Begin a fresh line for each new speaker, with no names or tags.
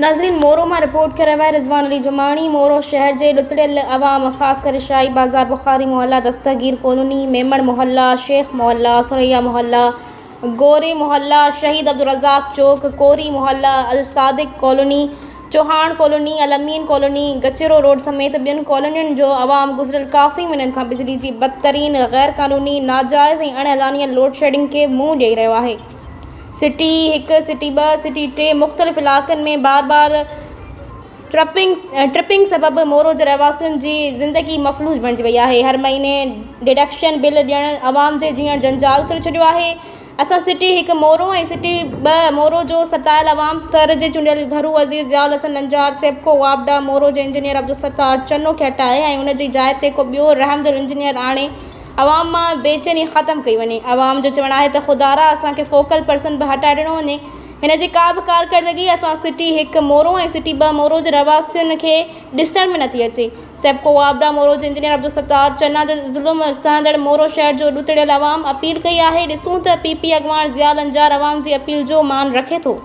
नाज़रीन, मोरो में रिपोर्ट कर रहा है रिजवान अली जुमानी। मोरो शहर के लुतड़ियल अवाम ख़ासकर शाही बाज़ार, बुखारी मोहल्ला, दस्तगीर कॉलोनी, मेमण मोहल्ला, शेख मोहल्ला, सुरैया मोहल्ला, गोरे मोहल्ला, शहीद अब्दुल रज़ाक चौक, कोरी मोहल्ला, Al Sadiq colony, Chauhan colony, Almeen colony, Gachro road समेत बिन कॉलोनियुनि जो अवाम गुज़िरियल काफ़ी महीननि खां बिजली की बदतरीन, गैर कानूनी, नाजायज़ ऐं अणएलानिया लोड शेडिंग के मुंहुं ॾेई रहियो आहे। सिटी 1, सिटी 2, सिटी 3 मुख़्तलिफ़ इलाक़नि में बार बार ट्रिपिंग सबबि मोरो जे रहवासियुनि जी ज़िंदगी मफ़लूज बणिजी वई आहे। हर महीने डिडक्शन बिल ॾियणु अवाम जे जीअं जंजाल करे छॾियो आहे। असां सिटी 1 मोरो ऐं सिटी 2 मोरो जो सतायल अवाम तर जे चूंडियल घरू अज़ीज़ ज़ियाउल हसन नंजार सेप्को वापडा मोरो जे इंजीनियर अब्दुल सत्तार चन्नो खे हटाए ऐं उन जी जाइ ते को ॿियो रहमदिल इंजीनियर आणे अवाम मां बेचैनी ख़त्म कई वञे। अवाम जो चवणु आहे त ख़ुदारा असांखे फोकल पर्सन बि हटाए ॾिनो वञे। हिन जी का बि कारकर्दगी असां सिटी 1 मोरो ऐं सिटी 2 मोरो जे रहवासियुनि खे ॾिसण में नथी अचे। सेप्को वापडा मोरो जे इंजीनियर अब्दुल सत्तार चन्ना जो ज़ुल्म सहंदड़ मोरो शहर जो ॾुतड़ियल अवाम अपील कई आहे। ॾिसूं त पीपी अॻवान ज़ियाउल नंजार अवाम जी अपील जो मान रखे थो।